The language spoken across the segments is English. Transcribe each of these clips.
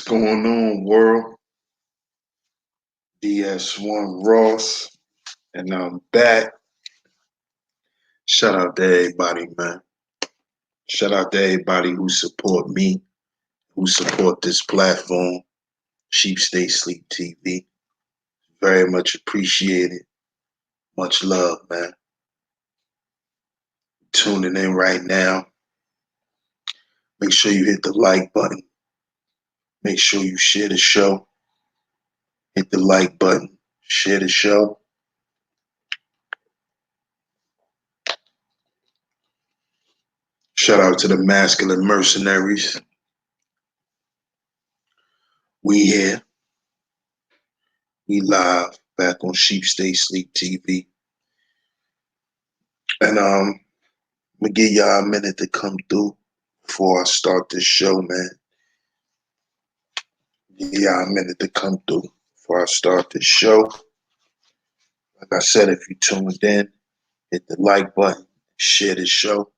Going on, world? DS1 Ross, and I'm back. Shout out to everybody, man. Shout out to everybody who support me, who support this platform, Sheep Stay Sleep TV. Very much appreciated. Much love, man. Tuning in right now. Make sure you hit the like button. Make sure you share the show. Hit the like button. Share the show. Shout out to the masculine mercenaries. We here. We live back on Sheep Stay Sleep TV. And I'm gonna give y'all a minute to come through before I start this show, man. Give y'all a minute to come through before I start this show. Like I said, if you tuned in, hit the like button, share the show.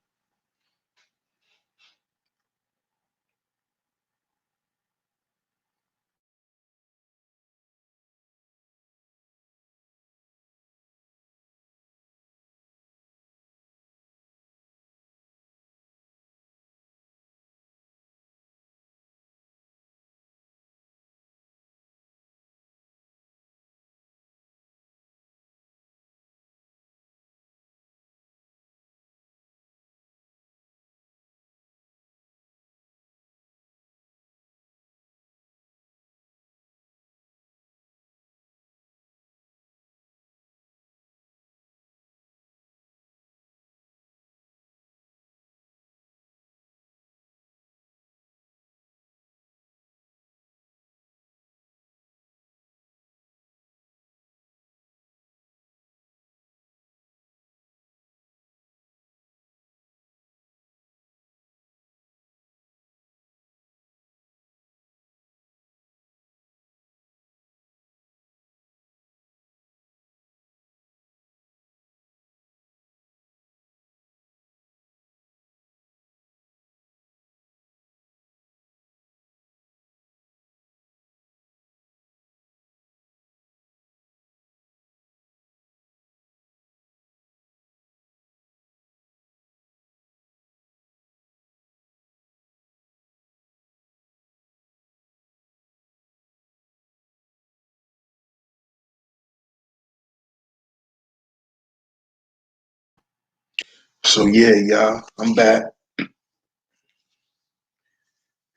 So yeah, y'all, I'm back.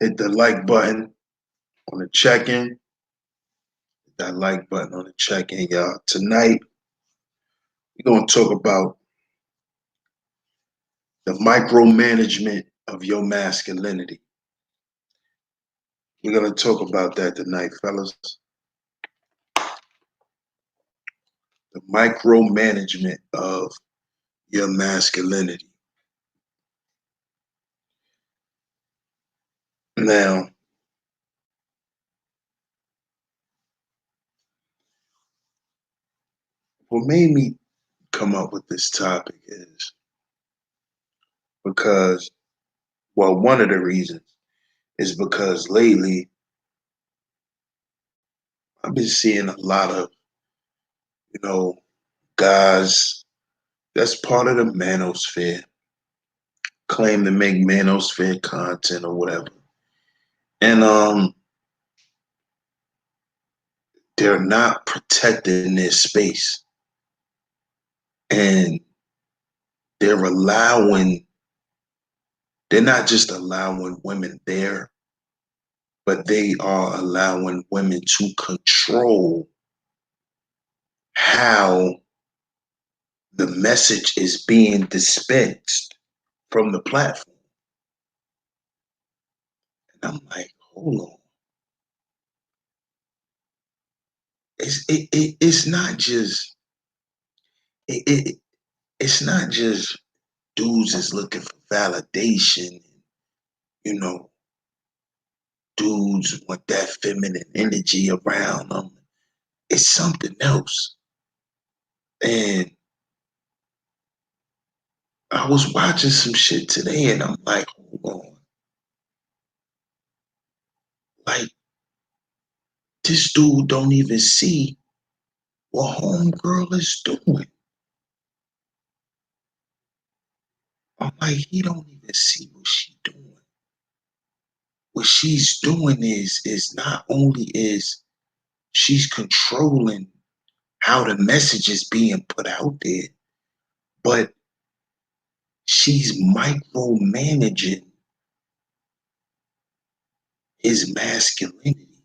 Hit the like button on the check-in. Hit that like button on the check-in, y'all. Tonight, we're gonna talk about the micromanagement of your masculinity. We're gonna talk about that tonight, fellas. The micromanagement of your masculinity. Now, what made me come up with this topic is because, well, one of the reasons is because lately I've been seeing a lot of, guys that's part of the manosphere claim to make manosphere content or whatever. And they're not protecting their space. And they're not just allowing women there, but they are allowing women to control how the message is being dispensed from the platform. And I'm like, hold on. It's not just it's not just dudes is looking for validation. You know, dudes want that feminine energy around them. It's something else. And I was watching some shit today, and I'm like, hold on. Like, this dude don't even see what homegirl is doing. I'm like, he don't even see what she's doing. What she's doing is not only is she's controlling how the message is being put out there, but she's micromanaging his masculinity.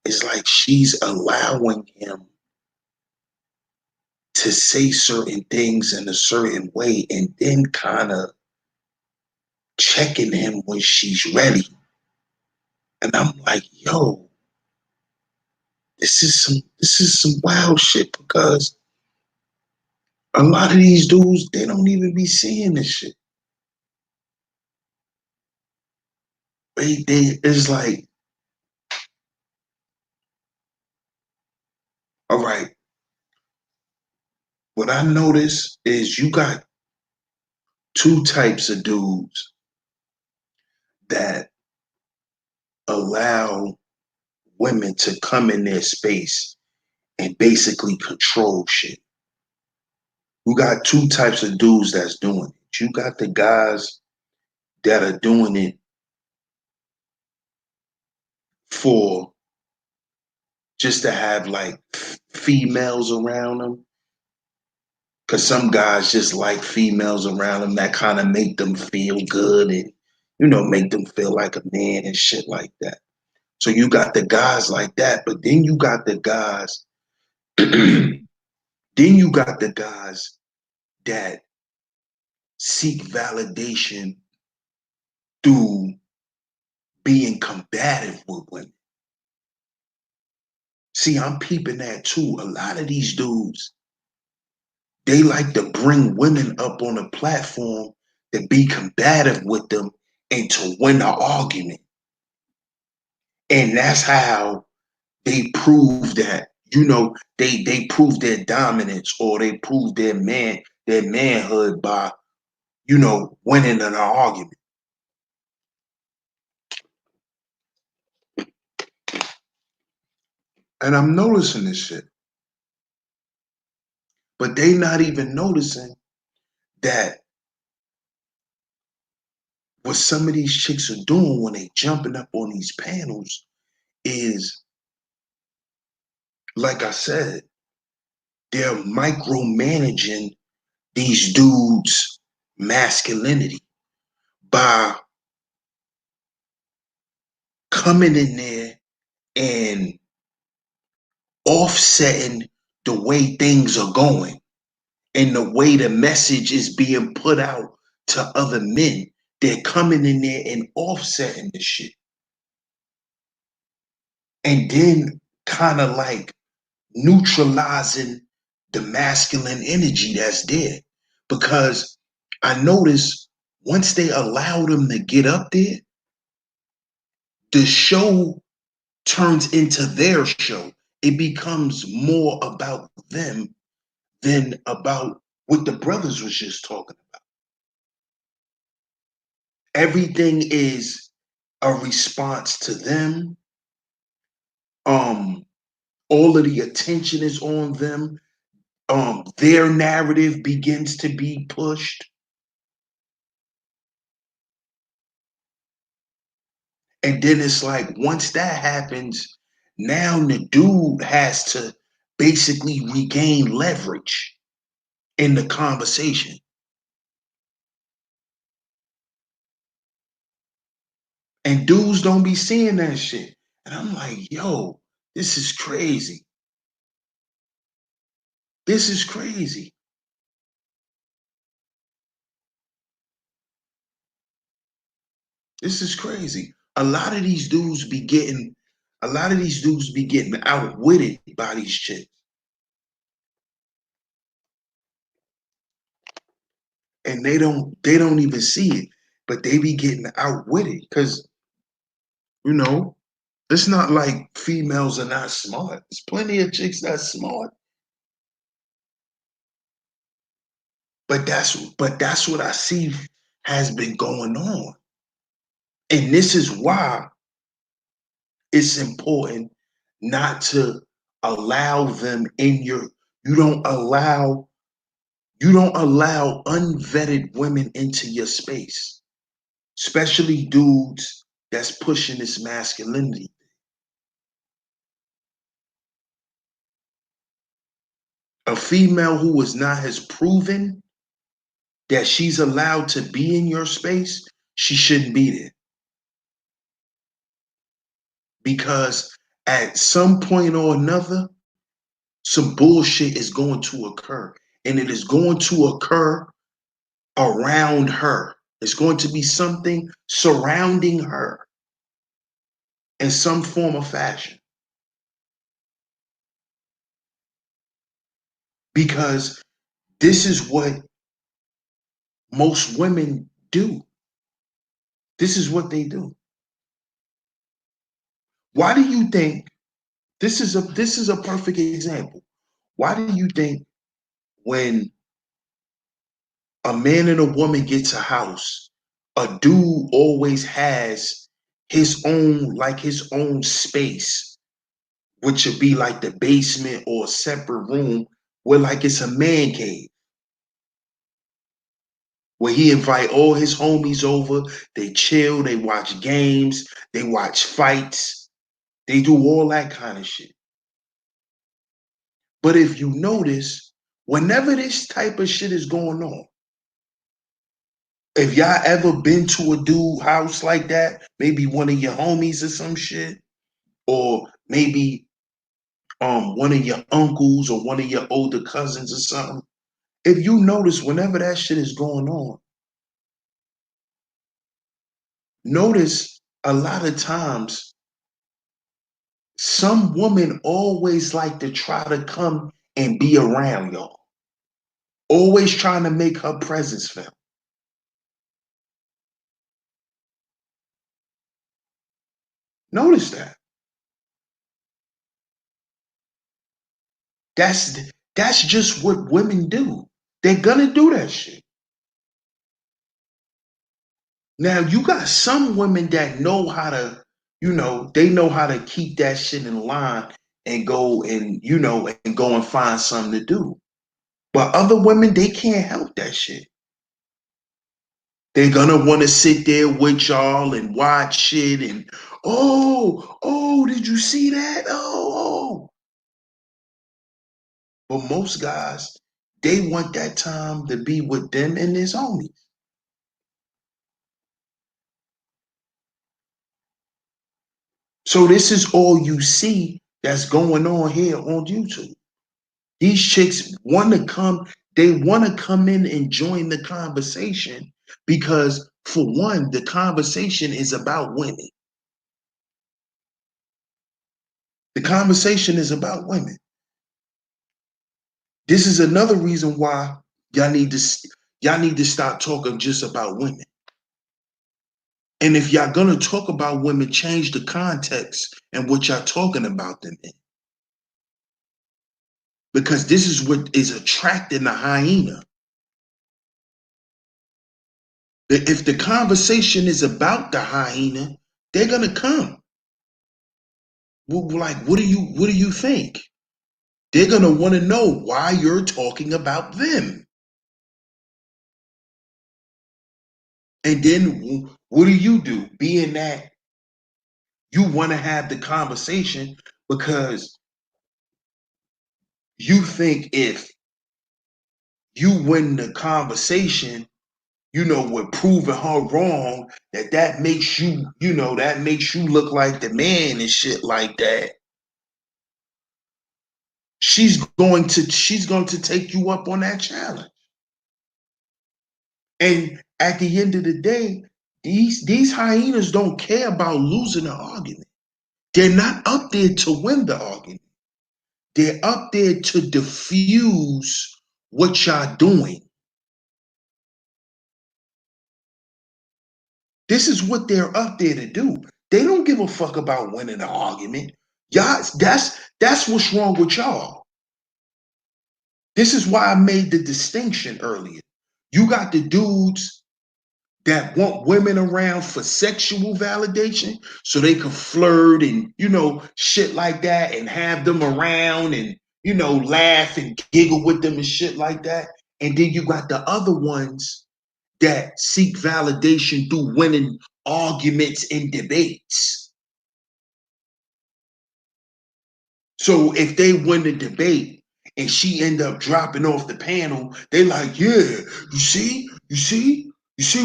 It's like she's allowing him to say certain things in a certain way and then kind of checking him when she's ready. And I'm like, yo, this is some wild shit, because a lot of these dudes, they don't even be seeing this shit. They it's like, all right, what I notice is you got two types of dudes that allow women to come in their space and basically control shit. You got two types of dudes that's doing it. You got the guys that are doing it for just to have like females around them. Cause some guys just like females around them that kind of make them feel good and, make them feel like a man and shit like that. So you got the guys like that, but then you got the guys, then you got the guys that seek validation through being combative with women. See, I'm peeping that too. A lot of these dudes, they like to bring women up on a platform to be combative with them and to win an argument. And that's how they prove that, they prove their dominance, or they prove their manhood by, winning an argument. And I'm noticing this shit. But they not even noticing that what some of these chicks are doing when they jumping up on these panels is, like I said, they're micromanaging these dudes' masculinity by coming in there and offsetting the way things are going and the way the message is being put out to other men. They're coming in there and offsetting the shit. And then kind of like neutralizing the masculine energy that's there. Because I noticed once they allow them to get up there, the show turns into their show. It becomes more about them than about what the brothers was just talking about. Everything is a response to them. Um, all of the attention is on them. Their narrative begins to be pushed. And then it's like, once that happens, now the dude has to basically regain leverage in the conversation. And dudes don't be seeing that shit. And I'm like, yo, this is crazy. This is crazy. This is crazy. A lot of these dudes be getting outwitted by these chicks. And they don't even see it, but they be getting outwitted because, you know, it's not like females are not smart. There's plenty of chicks that's smart. But that's what I see has been going on. And this is why it's important not to allow them in your, you don't allow unvetted women into your space, especially dudes that's pushing this masculinity. A female who is not has proven that she's allowed to be in your space, she shouldn't be there. Because at some point or another, some bullshit is going to occur. And it is going to occur around her. It's going to be something surrounding her in some form or fashion. Because this is what most women do. This is what they do. Why do you think this is a perfect example? Why do you think when a man and a woman get a house, a dude always has his own space, which should be like the basement or a separate room where like it's a man cave, where he invite all his homies over, they chill, they watch games, they watch fights, they do all that kind of shit. But if you notice, whenever this type of shit is going on, if y'all ever been to a dude house like that, maybe one of your homies or some shit, or maybe one of your uncles or one of your older cousins or something, if you notice whenever that shit is going on, notice a lot of times some women always like to try to come and be around y'all, always trying to make her presence felt. Notice that. That's just what women do. They're gonna do that shit. Now you got some women that know how to, they know how to keep that shit in line and go and go and find something to do. But other women, they can't help that shit. They're gonna want to sit there with y'all and watch shit and did you see that? Oh. But most guys, they want that time to be with them and his homies. So this is all you see that's going on here on YouTube. These chicks want to come, they want to come in and join the conversation because, for one, the conversation is about women. The conversation is about women. This is another reason why y'all need to stop talking just about women. And if y'all gonna talk about women, change the context and what y'all talking about them in. Because this is what is attracting the hyena. If the conversation is about the hyena, they're gonna come. Like, what do you think? They're gonna want to know why you're talking about them. And then what do? Being that you want to have the conversation because you think if you win the conversation, with proving her wrong, that makes you, that makes you look like the man and shit like that. She's going to take you up on that challenge. And at the end of the day, these hyenas don't care about losing an argument. They're not up there to win the argument. They're up there to diffuse what y'all doing. This is what they're up there to do. They don't give a fuck about winning the argument. Y'all, that's what's wrong with y'all. This is why I made the distinction earlier. You got the dudes that want women around for sexual validation so they can flirt and, shit like that and have them around and, laugh and giggle with them and shit like that. And then you got the other ones that seek validation through winning arguments and debates. So if they win the debate and she end up dropping off the panel, they like, yeah, you see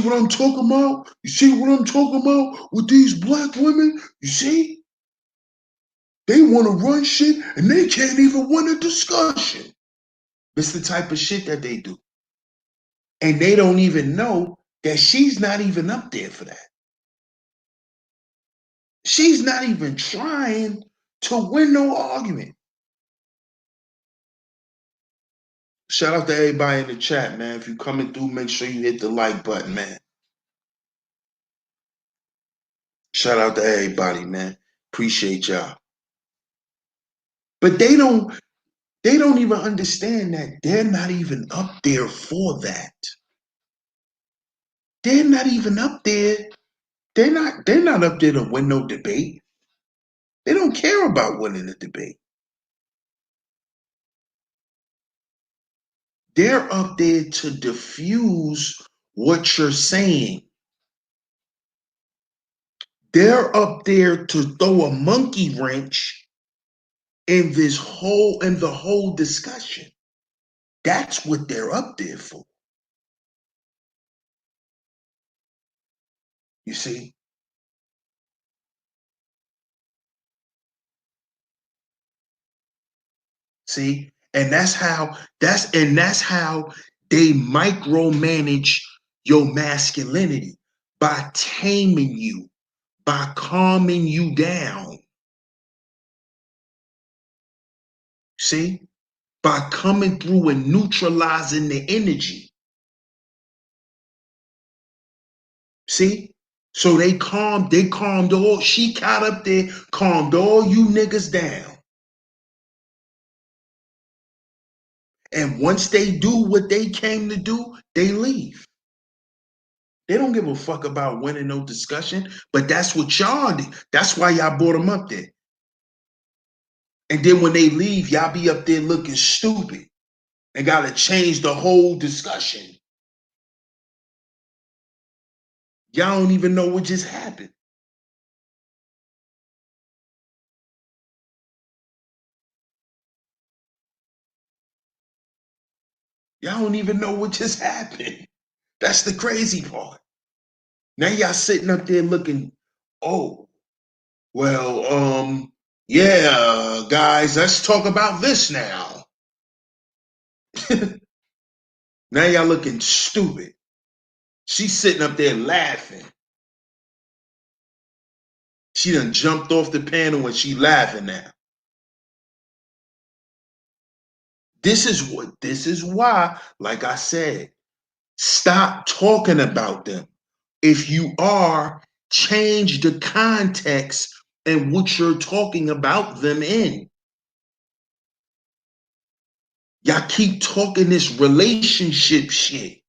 what I'm talking about? You see what I'm talking about with these black women? You see? They want to run shit and they can't even win a discussion. It's the type of shit that they do. And they don't even know that she's not even up there for that. She's not even trying to win no argument. Shout out to everybody in the chat, man. If you coming through, make sure you hit the like button, man. Shout out to everybody, man. Appreciate y'all. But they don't even understand that they're not even up there for that. They're not even up there. They're not up there to win no debate. They don't care about winning the debate. They're up there to diffuse what you're saying. They're up there to throw a monkey wrench in the whole discussion. That's what they're up there for. You see? See? And that's how they micromanage your masculinity by taming you, by calming you down. See? By coming through and neutralizing the energy. See? So she got up there, calmed all you niggas down. And once they do what they came to do, they leave. They don't give a fuck about winning no discussion, but that's what y'all do. That's why y'all brought them up there. And then when they leave, y'all be up there looking stupid and got to change the whole discussion. Y'all don't even know what just happened. Y'all don't even know what just happened. That's the crazy part. Now y'all sitting up there looking, oh, well, yeah, guys, let's talk about this now. Now y'all looking stupid. She's sitting up there laughing. She done jumped off the panel and she laughing now. This is why, like I said, stop talking about them. If you are, change the context and what you're talking about them in. Y'all keep talking this relationship shit.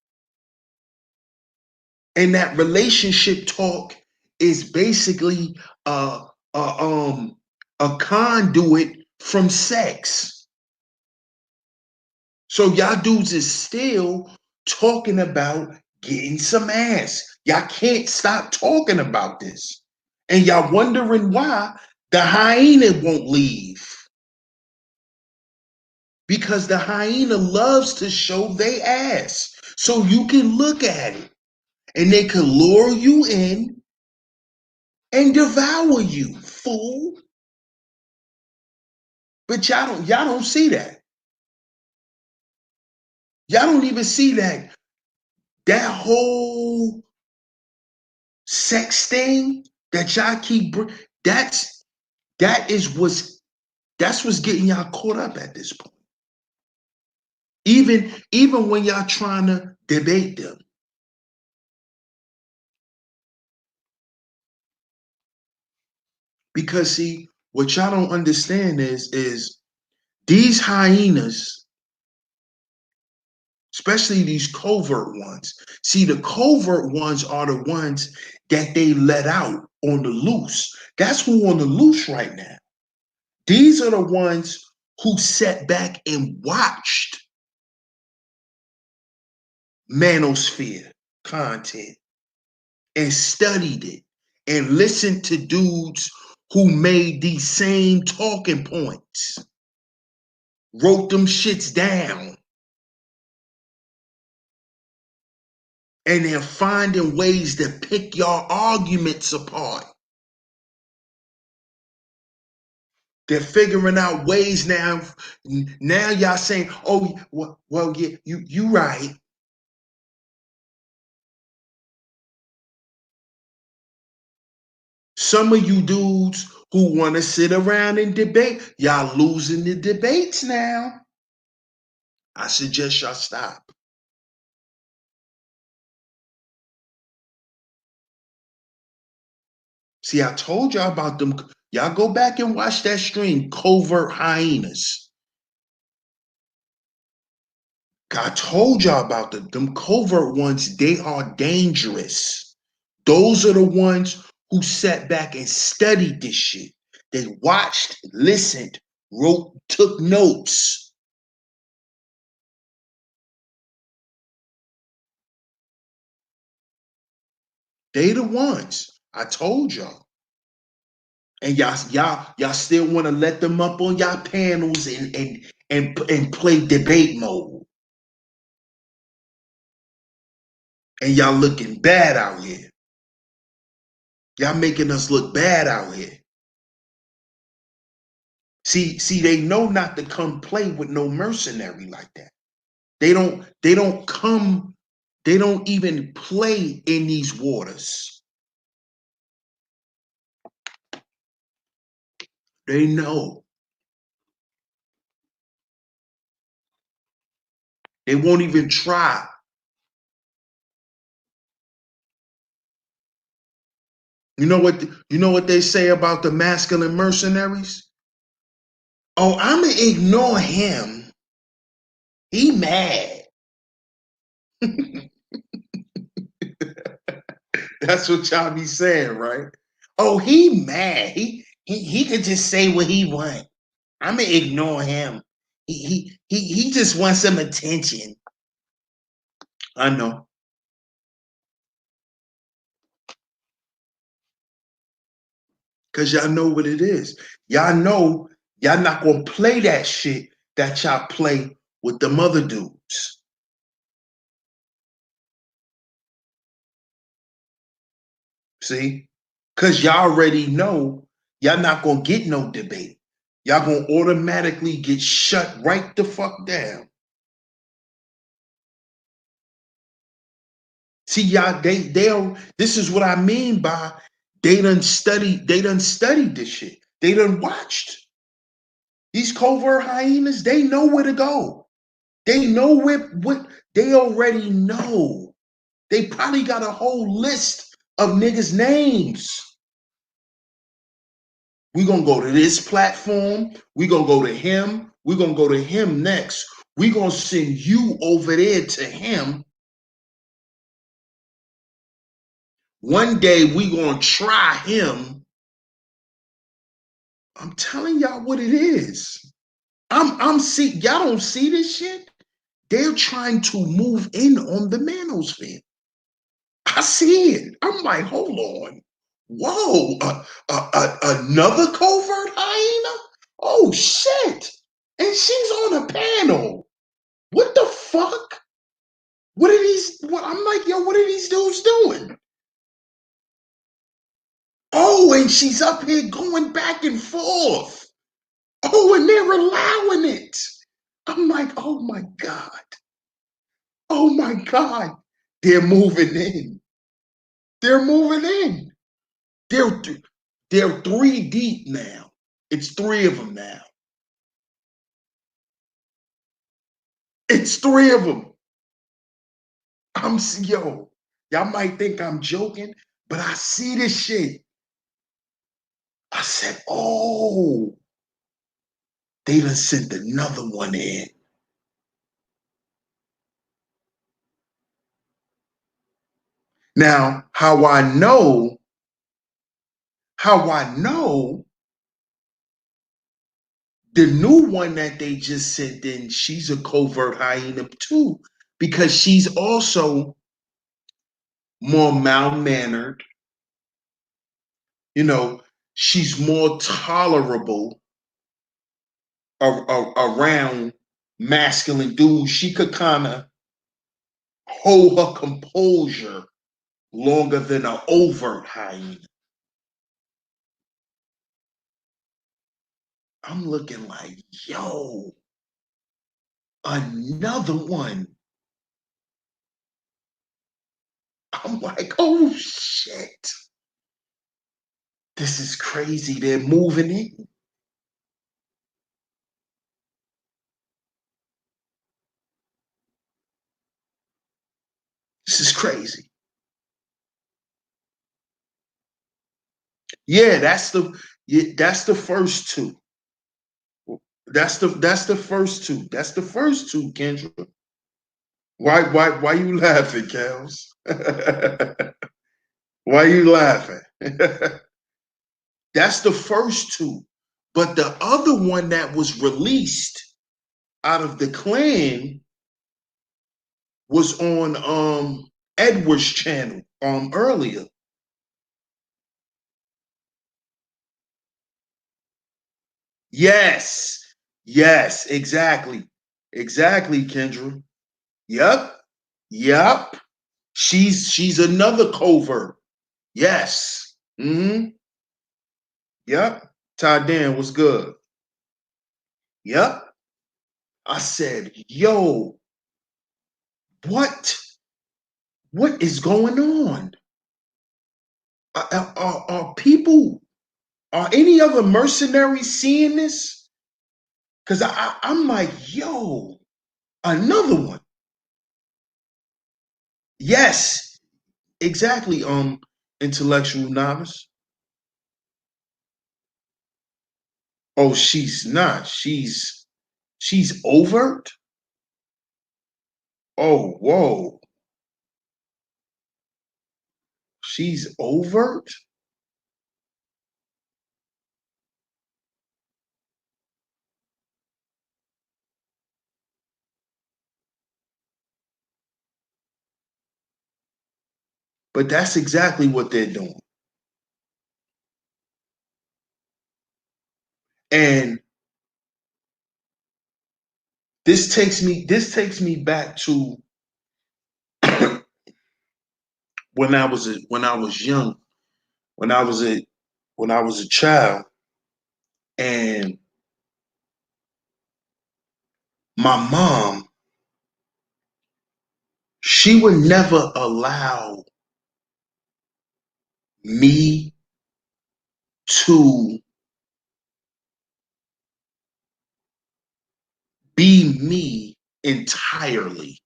And that relationship talk is basically a conduit from sex. So y'all dudes is still talking about getting some ass. Y'all can't stop talking about this. And y'all wondering why the hyena won't leave. Because the hyena loves to show they ass. So you can look at it. And they can lure you in and devour you, fool. But y'all don't see that. Y'all don't even see that. That whole sex thing that y'all keep that's what's getting y'all caught up at this point. Even when y'all trying to debate them. Because see, what y'all don't understand is these hyenas especially these covert ones. See, the covert ones are the ones that they let out on the loose. That's who on the loose right now. These are the ones who sat back and watched manosphere content and studied it and listened to dudes who made these same talking points, wrote them shits down, and they're finding ways to pick y'all arguments apart. They're figuring out ways now. Now y'all saying, "Oh, well, yeah, you right." Some of you dudes who want to sit around and debate, y'all losing the debates now. I suggest y'all stop. See, I told y'all about them. Y'all go back and watch that stream, Covert Hyenas. I told y'all about them covert ones. They are dangerous. Those are the ones who sat back and studied this shit. They watched, listened, wrote, took notes. They the ones. I told y'all. And y'all still want to let them up on y'all panels and play debate mode. And y'all looking bad out here. Y'all making us look bad out here. See, they know not to come play with no mercenary like that. They don't come, they don't even play in these waters. They know. They won't even try. You know what they say about the masculine mercenaries? Oh, I'ma ignore him. He mad. That's what y'all be saying, right? Oh, he mad. He could just say what he want. I'ma ignore him. He just wants some attention. I know. Cause y'all know what it is. Y'all know y'all not gonna play that shit that y'all play with them other dudes. See? Cause y'all already know y'all not gonna get no debate. Y'all gonna automatically get shut right the fuck down. See, y'all, this is what I mean by they done studied this shit. They done watched. These covert hyenas, they know where to go. They know what they already know. They probably got a whole list of niggas' names. We're gonna go to this platform, we're gonna go to him, we're gonna go to him next. We're gonna send you over there to him. One day we gonna try him. I'm telling y'all what it is. I'm see y'all don't see this shit. They're trying to move in on the manosphere. I see it. I'm like, hold on. Whoa, another covert hyena? Oh shit. And she's on a panel. What the fuck? I'm like, yo, what are these dudes doing? Oh, and she's up here going back and forth. Oh, and they're allowing it. I'm like, oh my God. Oh my God. They're moving in. They're moving in. They're three deep now. It's three of them now. It's three of them. Yo, y'all might think I'm joking, but I see this shit. I said, oh, they done sent another one in. Now, how I know the new one that they just sent in, she's a covert hyena too, because she's also more malmannered. You know, she's more tolerable around masculine dudes. She could kind of hold her composure longer than an overt hyena. I'm looking like, yo, another one. I'm like, oh shit. This is crazy. They're moving in. This is crazy. Yeah, that's the first two. That's the first two. That's the first two, Kendra. Why you laughing, Kels? Why you laughing? That's the first two. But the other one that was released out of the clan was on Edward's channel earlier. Yes. Yes, exactly. Exactly, Kendra. Yep. Yep. She's another covert. Yes. Mm-hmm. Yep. Ty Dan was good. Yep. I said, yo, what? What is going on? Are people, are any other mercenaries seeing this? Because I'm like, yo, another one. Yes, exactly. Intellectual novice. Oh, she's not. She's overt. Oh, whoa. She's overt. But that's exactly what they're doing. And this takes me back to when I was young, when I was a when I was a child, and my mom, she would never allow me to be me entirely.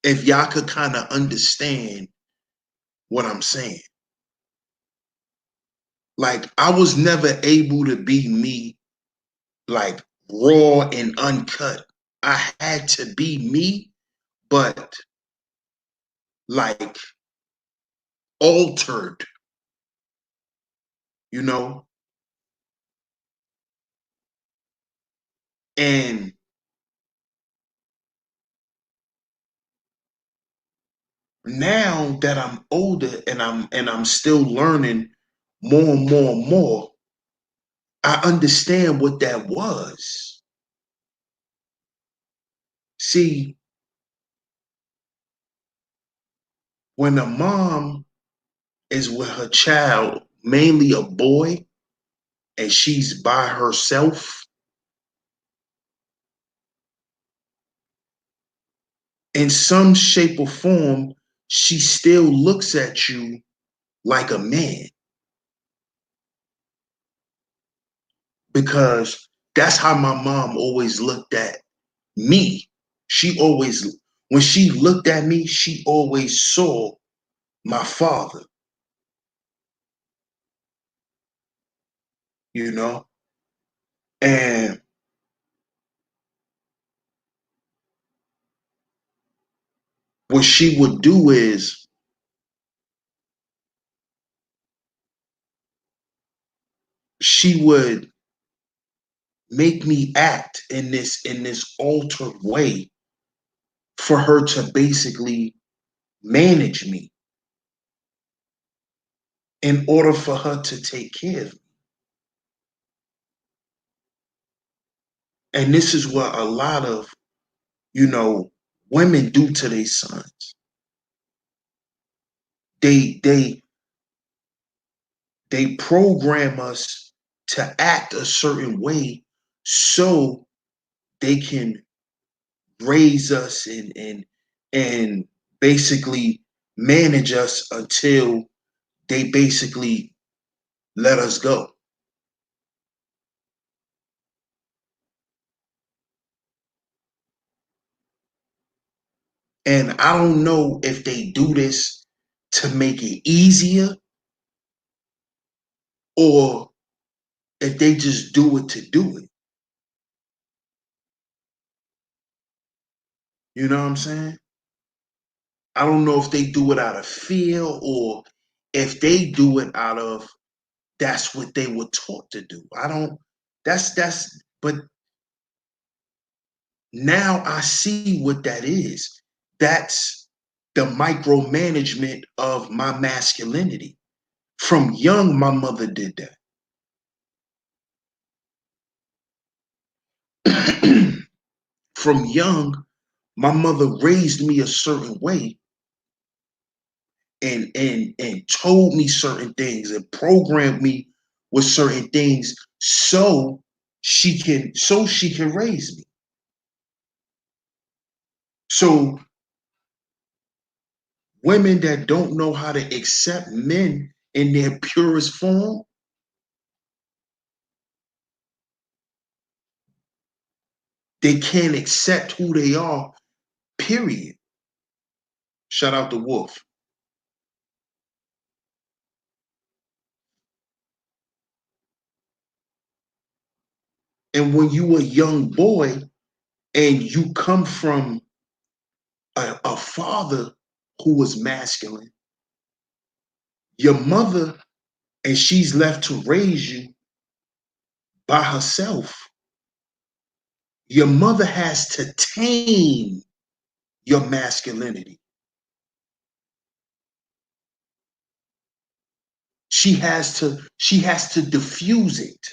If y'all could kind of understand what I'm saying. Like I was never able to be me, like raw and uncut. I had to be me, but like altered, you know? And now that I'm older and I'm still learning more and more and more, I understand what that was. See, when a mom is with her child, mainly a boy, and she's by herself, in some shape or form, she still looks at you like a man because that's how my mom always looked at me. She always, when she looked at me, she always saw my father, you know? And what she would do is she would make me act in this altered way for her to basically manage me in order for her to take care of me. And this is what a lot of, women do to their sons. They they they program us to act a certain way so they can raise us and basically manage us until they basically let us go. And I don't know if they do this to make it easier or if they just do it to do it. You know what I'm saying? I don't know if they do it out of fear or if they do it out of that's what they were taught to do. I don't but now I see what that is. That's the micromanagement of my masculinity. From young, my mother did that. From young, my mother raised me a certain way and told me certain things and programmed me with certain things so she can raise me. So women that don't know how to accept men in their purest form, they can't accept who they are, period. Shout out to Wolf. And when you a young boy and you come from a father who was masculine, your mother, and she's left to raise you by herself, your mother has to tame your masculinity. She has to diffuse it.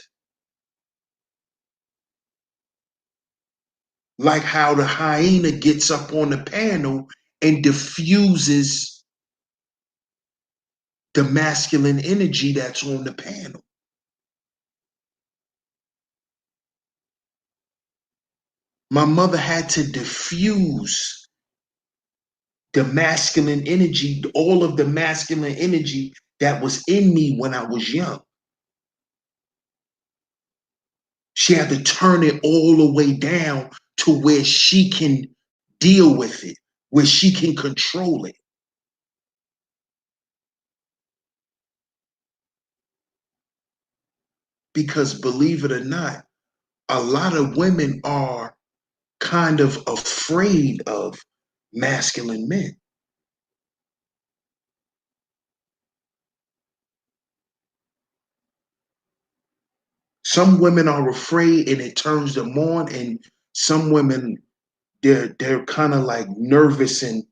Like how the hyena gets up on the panel and diffuses the masculine energy that's on the panel. My mother had to diffuse the masculine energy, all of the masculine energy that was in me when I was young. She had to turn it all the way down to where she can deal with it, where she can control it. Because believe it or not, a lot of women are kind of afraid of masculine men. Some women are afraid and it turns them on, and some women they're kind of like nervous and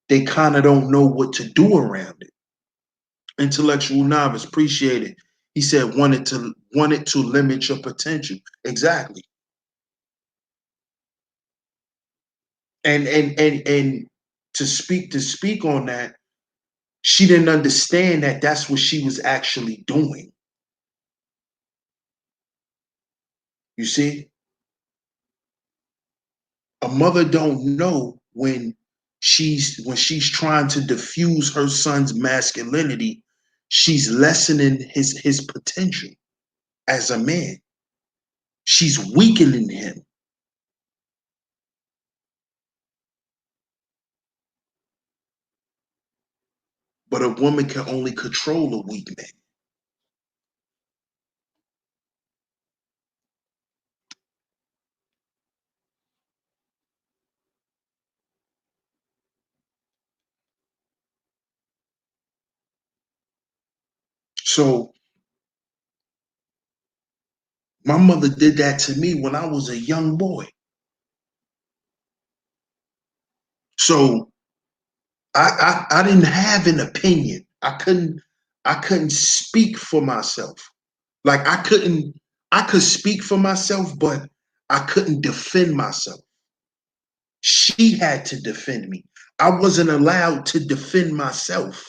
they kind of don't know what to do around it. Intellectual novice, appreciate it. He said wanted to limit your potential. Exactly. And to speak on that, she didn't understand that that's what she was actually doing. You see, a mother don't know when she's trying to diffuse her son's masculinity, she's lessening his potential as a man. She's weakening him. But a woman can only control a weak man. So My mother did that to me when I was a young boy. So I didn't have an opinion. I couldn't speak for myself. Like I could speak for myself, but I couldn't defend myself. She had to defend me. I wasn't allowed to defend myself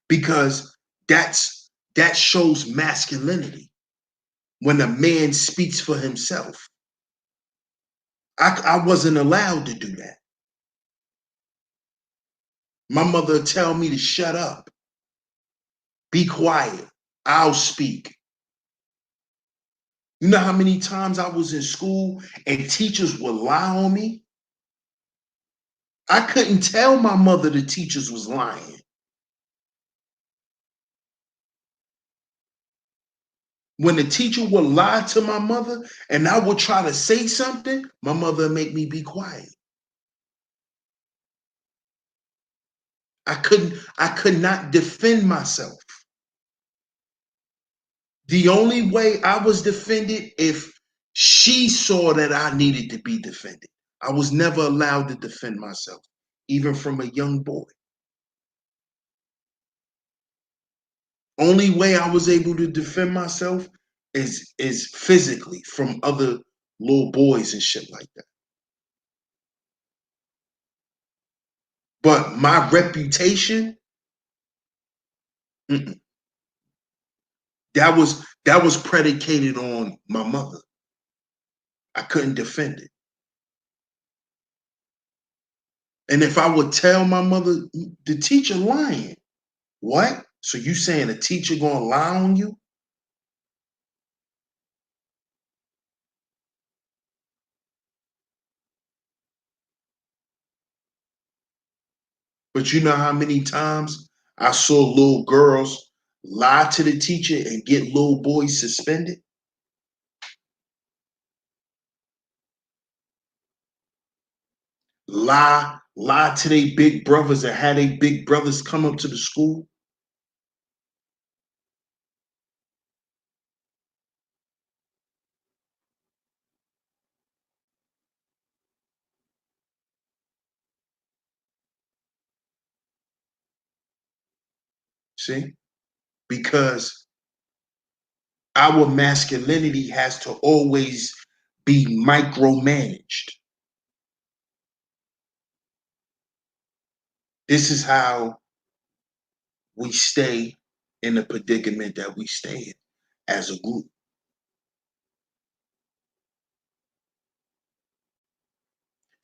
because that shows masculinity when a man speaks for himself. I wasn't allowed to do that. My mother would tell me to shut up, be quiet, I'll speak. You know how many times I was in school and teachers would lie on me? I couldn't tell my mother the teachers was lying. When the teacher would lie to my mother and I would try to say something, my mother would make me be quiet. I could not defend myself. The only way I was defended if she saw that I needed to be defended. I was never allowed to defend myself, even from a young boy. Only way I was able to defend myself is physically from other little boys and shit like that. But my reputation, mm-mm, that was predicated on my mother. I couldn't defend it. And if I would tell my mother, the teacher lying, what? So you saying a teacher gonna lie on you? But you know how many times I saw little girls lie to the teacher and get little boys suspended? Lie to their big brothers and had their big brothers come up to the school? See? Because our masculinity has to always be micromanaged. This is how we stay in the predicament that we stay in as a group.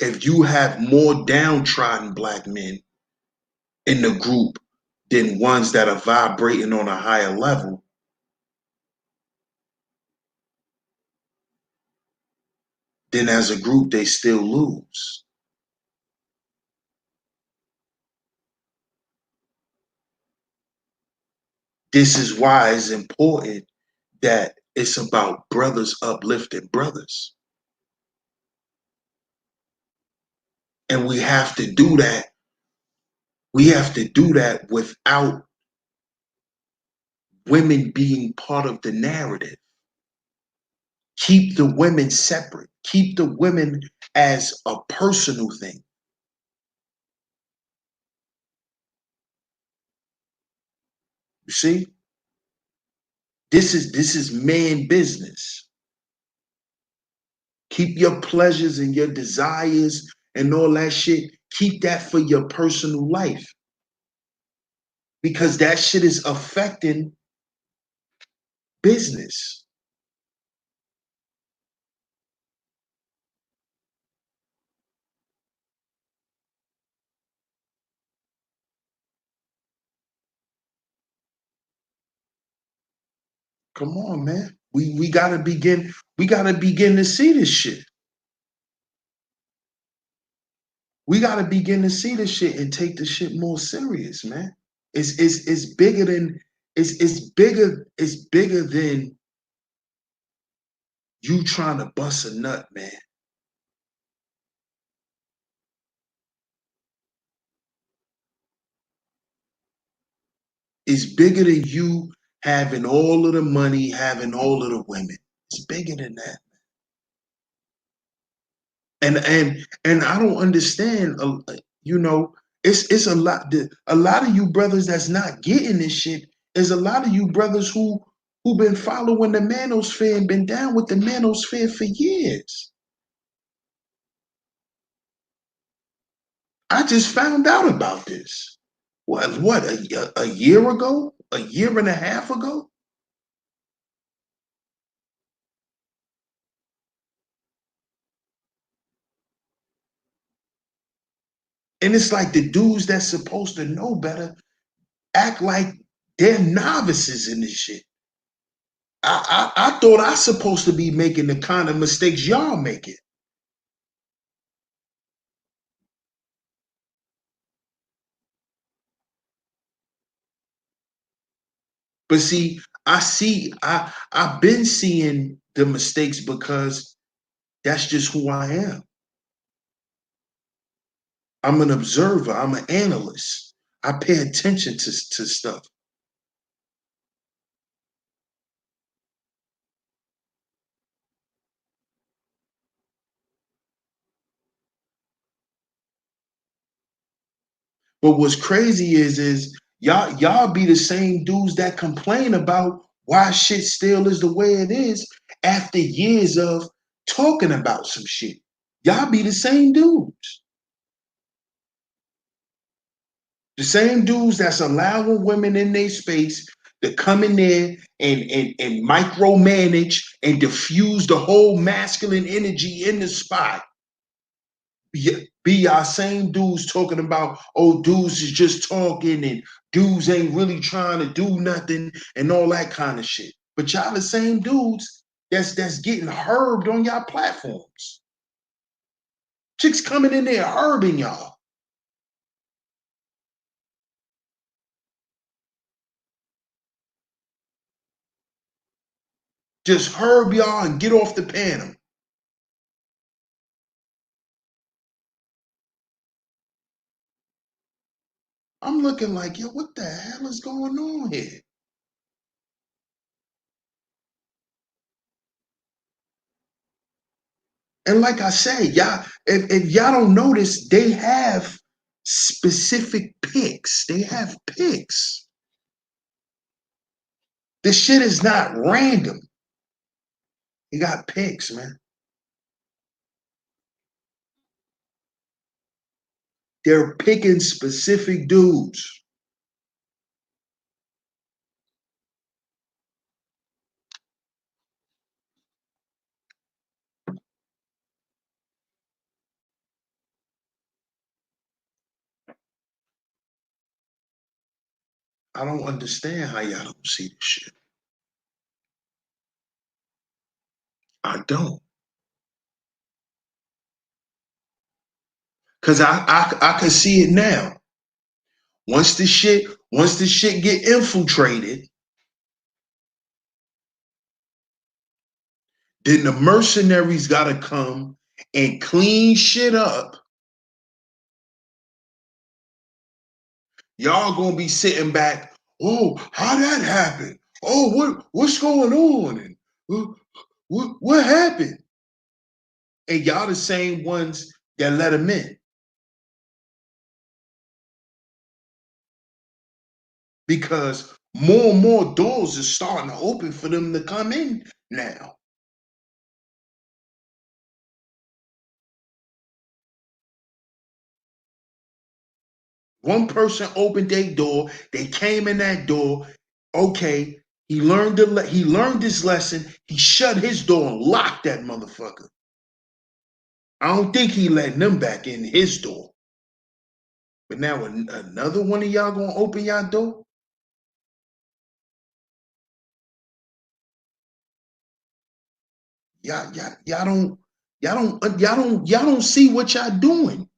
If you have more downtrodden black men in the group than ones that are vibrating on a higher level, then as a group they still lose. This is why it's important that it's about brothers uplifting brothers. And we have to do that. We have to do that without women being part of the narrative. Keep the women separate. Keep the women as a personal thing. You see? This is man business. Keep your pleasures and your desires and all that shit. Keep that for your personal life. Because that shit is affecting business. Come on, man. We gotta begin to see this shit. We gotta begin to see this shit and take the shit more serious, man. It's bigger than it's bigger than you trying to bust a nut, man. It's bigger than you having all of the money, having all of the women. It's bigger than that. And I don't understand. You know, it's a lot. A lot of you brothers that's not getting this shit is a lot of you brothers who been following the manosphere and been down with the manosphere for years. I just found out about this. What a year ago? A year and a half ago? And it's like the dudes that's supposed to know better act like they're novices in this shit. I thought I supposed to be making the kind of mistakes y'all making. But see, I've been seeing the mistakes because that's just who I am. I'm an observer, I'm an analyst. I pay attention to stuff. But what's crazy is y'all be the same dudes that complain about why shit still is the way it is after years of talking about some shit. Y'all be the same dudes. The same dudes that's allowing women in their space to come in there and micromanage and diffuse the whole masculine energy in the spot. Be y'all same dudes talking about, oh, dudes is just talking and dudes ain't really trying to do nothing and all that kind of shit. But y'all the same dudes that's getting herbed on y'all platforms. Chicks coming in there herbing y'all. Just herb y'all and get off the panel. I'm looking like, yo, what the hell is going on here? And like I said, y'all, if y'all don't notice, they have specific picks. They have picks. This shit is not random. You got picks, man. They're picking specific dudes. I don't understand how y'all don't see this shit. I don't. Cause I can see it now. Once the shit get infiltrated, then the mercenaries gotta come and clean shit up. Y'all gonna be sitting back. Oh, how that happened? Oh, what's going on? And what happened? And y'all the same ones that let them in because more and more doors are starting to open for them to come in now. One person opened their door. They came in that door. Okay, he learned his lesson. He shut his door and locked that motherfucker. I don't think he letting them back in his door. But now another one of y'all gonna open y'all door? Y'all don't see what y'all doing.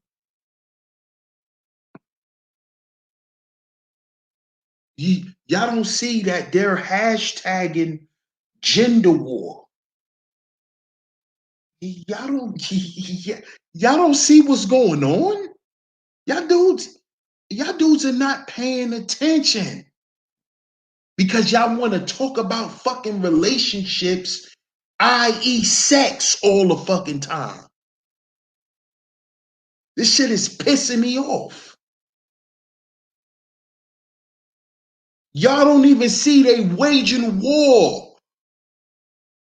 Y'all don't see that they're hashtagging gender war. Y'all don't y'all don't see what's going on. Y'all dudes are not paying attention. because y'all want to talk about fucking relationships, i.e. sex, all the fucking time. This shit is pissing me off. Y'all don't even see they waging war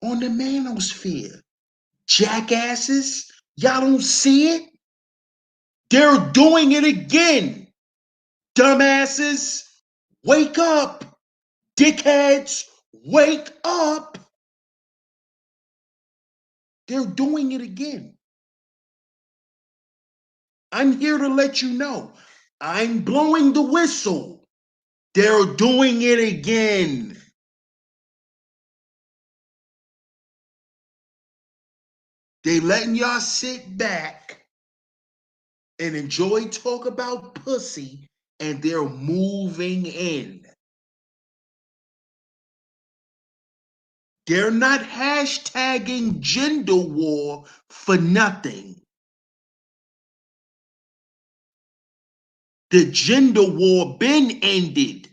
on the manosphere. Jackasses, y'all don't see it? They're doing it again. Dumbasses, wake up. Dickheads, wake up. They're doing it again. I'm here to let you know. I'm blowing the whistle. They're doing it again. They letting y'all sit back and enjoy talk about pussy, and they're moving in. They're not hashtagging gender war for nothing. The gender war been ended.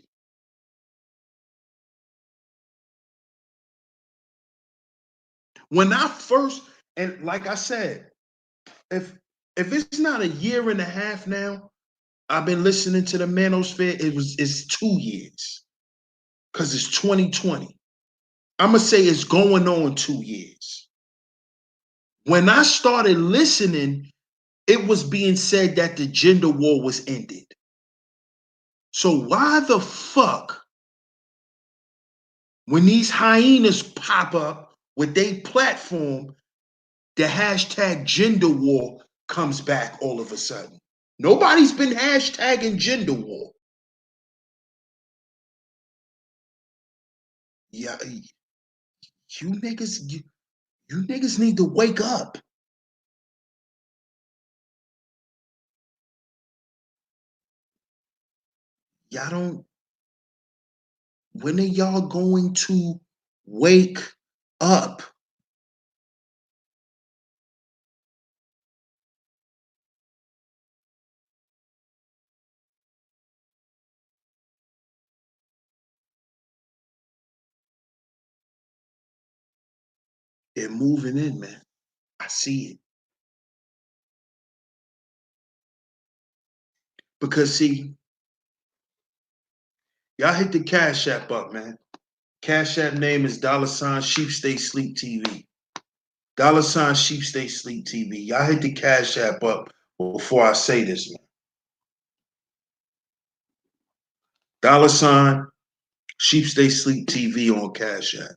When I first, and like I said, if it's not a year and a half now, I've been listening to the Manosphere. It's 2 years because it's 2020. I'm gonna say it's going on 2 years. When I started listening, it was being said that the gender war was ended. So why the fuck, when these hyenas pop up with their platform, the hashtag gender war comes back all of a sudden? Nobody's been hashtagging gender war. Yeah, you niggas, you niggas need to wake up. Y'all don't, when are y'all going to wake up? They're moving in, man. I see it. Because see, y'all hit the Cash App up, man. Cash App name is $Sheep Stay Sleep TV. Sheep Stay Sleep TV. Y'all hit the Cash App up before I say this, man. Sheep Stay Sleep TV on Cash App.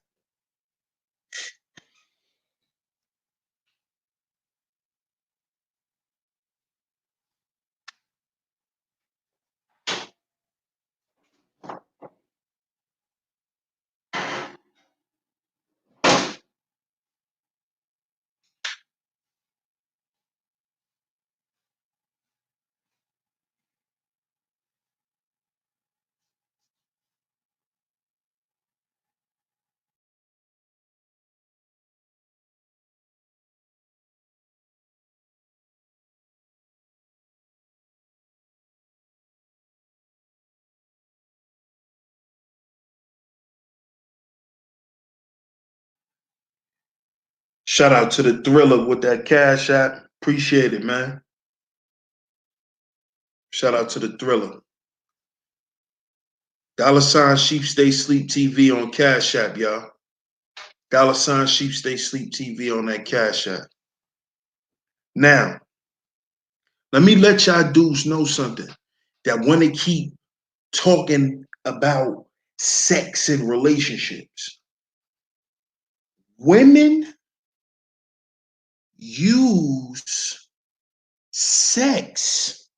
Shout out to the Thriller with that Cash App. Appreciate it, man. Shout out to the Thriller. Sheep Stay Sleep TV on Cash App, y'all. Sheep Stay Sleep TV on that Cash App. Now, let me let y'all dudes know something that want to keep talking about sex and relationships. Women use sex.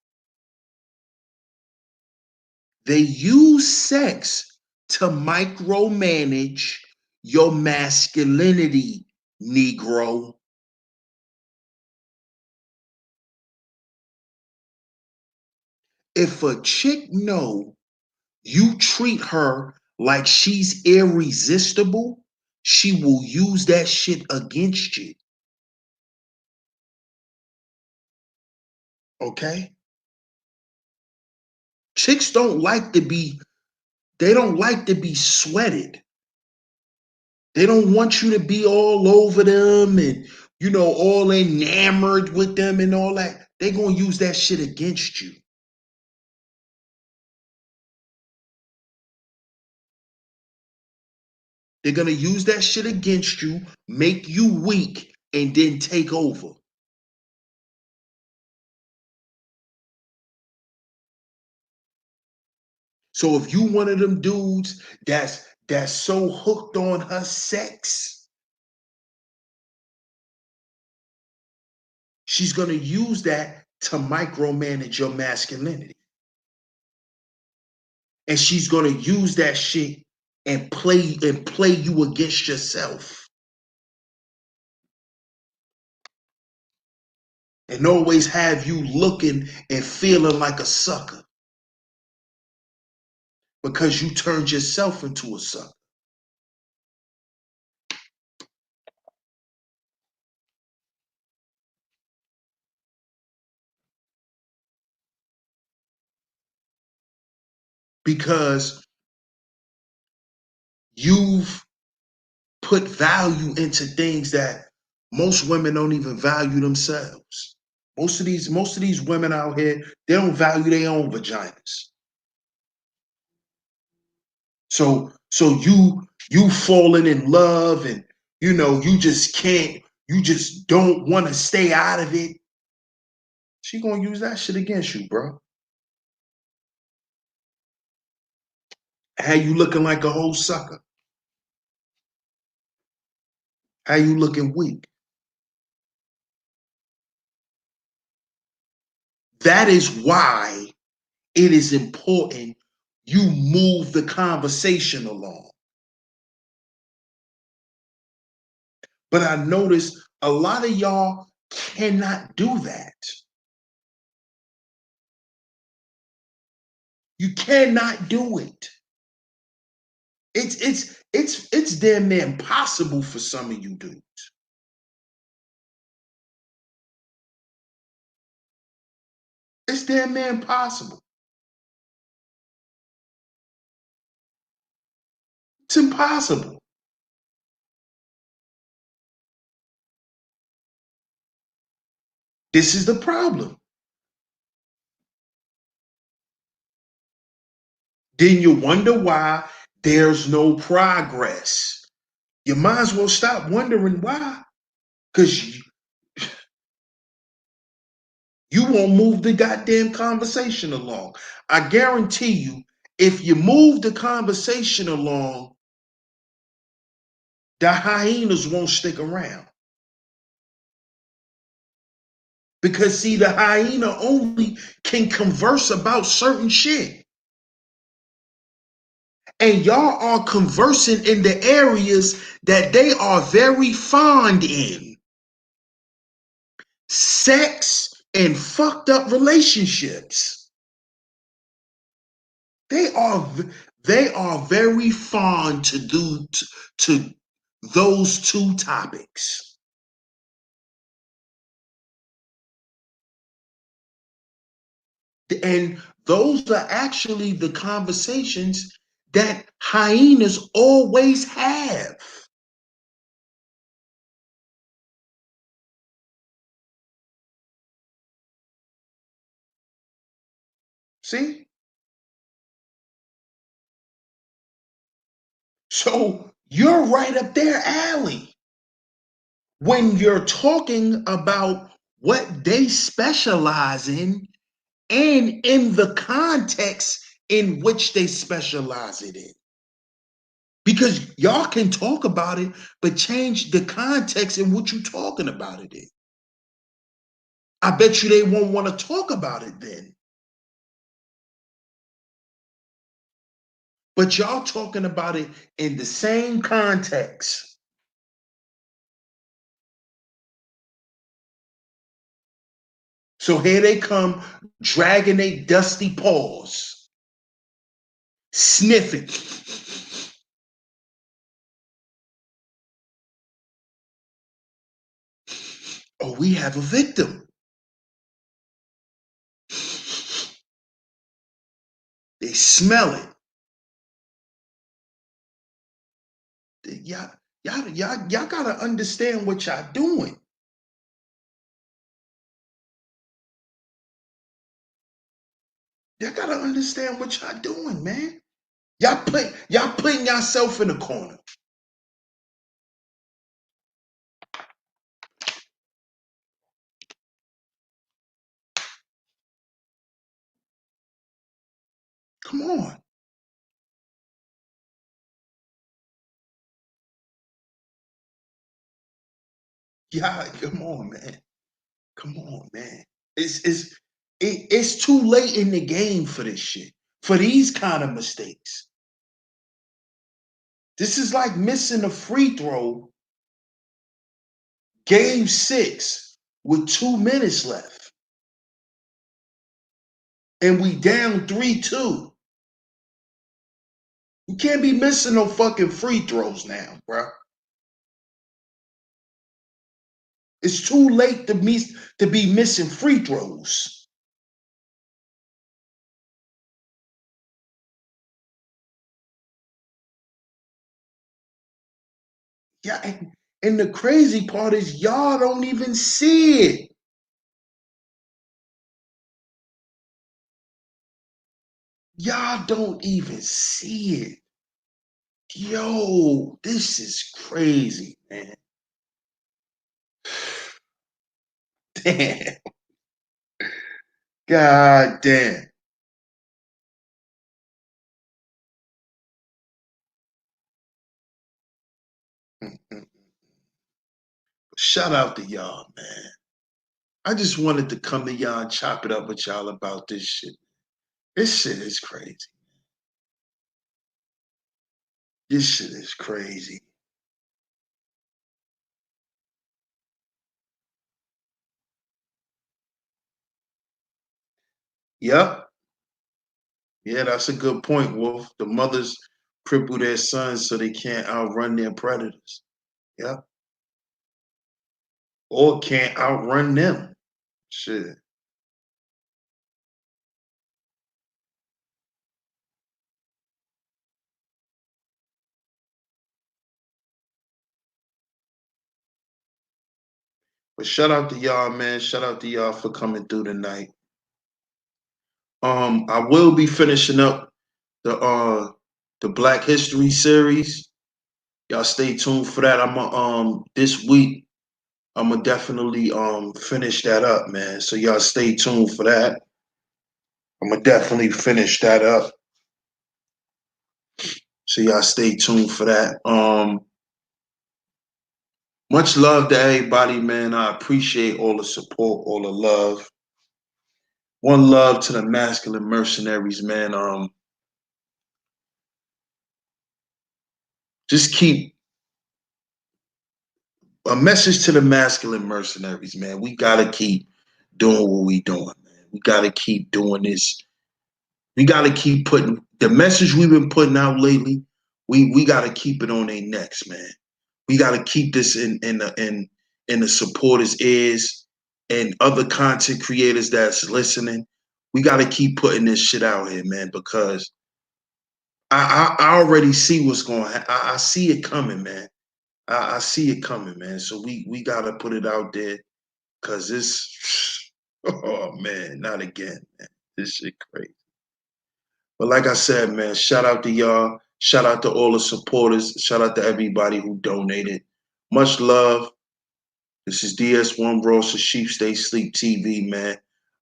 They use sex to micromanage your masculinity, Negro. If a chick know you treat her like she's irresistible, she will use that shit against you. Okay? Chicks don't like to be They don't like to be sweated. They don't want you to be all over them and, all enamored with them and all that. They're going to use that shit against you. They're going to use that shit against you, make you weak, and then take over. So if you one of them dudes that's so hooked on her sex, she's going to use that to micromanage your masculinity. And she's going to use that shit and play you against yourself. And always have you looking and feeling like a sucker because you turned yourself into a sucker. Because you've put value into things that most women don't even value themselves. Most of these women out here, they don't value their own vaginas. So you falling in love and you just don't want to stay out of it. She gonna use that shit against you, bro. How you looking like a whole sucker? How you looking weak? That is why it is important you move the conversation along. But I noticed a lot of y'all cannot do that. You cannot do it. It's damn near impossible for some of you dudes. It's damn near impossible. It's impossible. This is the problem. Then you wonder why there's no progress. You might as well stop wondering why. Because you won't move the goddamn conversation along. I guarantee you, if you move the conversation along, the hyenas won't stick around. Because see, the hyena only can converse about certain shit. And y'all are conversing in the areas that they are very fond in. Sex and fucked up relationships. They are very fond to those two topics. And those are actually the conversations that hyenas always have. See? So you're right up their alley when you're talking about what they specialize in and in the context in which they specialize it in. Because y'all can talk about it, but change the context in which you're talking about it in. I bet you they won't want to talk about it then. But y'all talking about it in the same context. So here they come, dragging their dusty paws, sniffing. Oh, we have a victim. They smell it. y'all gotta understand what y'all doing. Y'all gotta understand what y'all doing, man. Y'all putting yourself in a corner. Come on. Yeah, come on, man. Come on, man. It's too late in the game for this shit. For these kind of mistakes. This is like missing a free throw, game 6, with 2 minutes left. And we down 3-2. You can't be missing no fucking free throws now, bro. It's too late to be missing free throws. Yeah, and the crazy part is y'all don't even see it. Y'all don't even see it. Yo, this is crazy, man. Damn. God damn. Mm-mm. Shout out to y'all, man. I just wanted to come to y'all and chop it up with y'all about this shit. This shit is crazy. This shit is crazy. Yep. Yeah, that's a good point, Wolf. The mothers cripple their sons so they can't outrun their predators. Yep. Or can't outrun them. Shit. But shout out to y'all, man. Shout out to y'all for coming through tonight. I will be finishing up the Black History series. Y'all stay tuned for that. This week I'm gonna definitely finish that up, man. So y'all stay tuned for that. I'm gonna definitely finish that up. So y'all stay tuned for that. Much love to everybody, man. I appreciate all the support, all the love. One love to the masculine mercenaries, man. Just keep a message to the masculine mercenaries, man. We gotta keep doing what we doing, man. We gotta keep doing this. We gotta keep putting the message we've been putting out lately. We gotta keep it on their necks, man. We gotta keep this in the supporters' ears and other content creators that's listening. We gotta keep putting this shit out here, man, because I already see what's going. I see it coming, man. I see it coming, man. So we gotta put it out there because this. Oh man, not again, man. This shit crazy. But like I said, man, shout out to y'all. Shout out to all the supporters. Shout out to everybody who donated. Much love. This is DS1 Ross of Sheep Stay Sleep TV, man.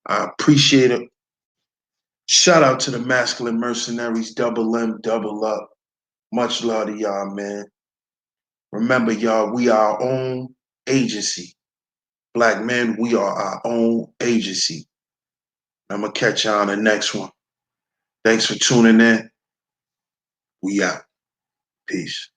I appreciate it. Shout out to the masculine mercenaries, double M, double up. Much love to y'all, man. Remember, y'all, we are our own agency. Black men, we are our own agency. I'm going to catch y'all on the next one. Thanks for tuning in. We out. Peace.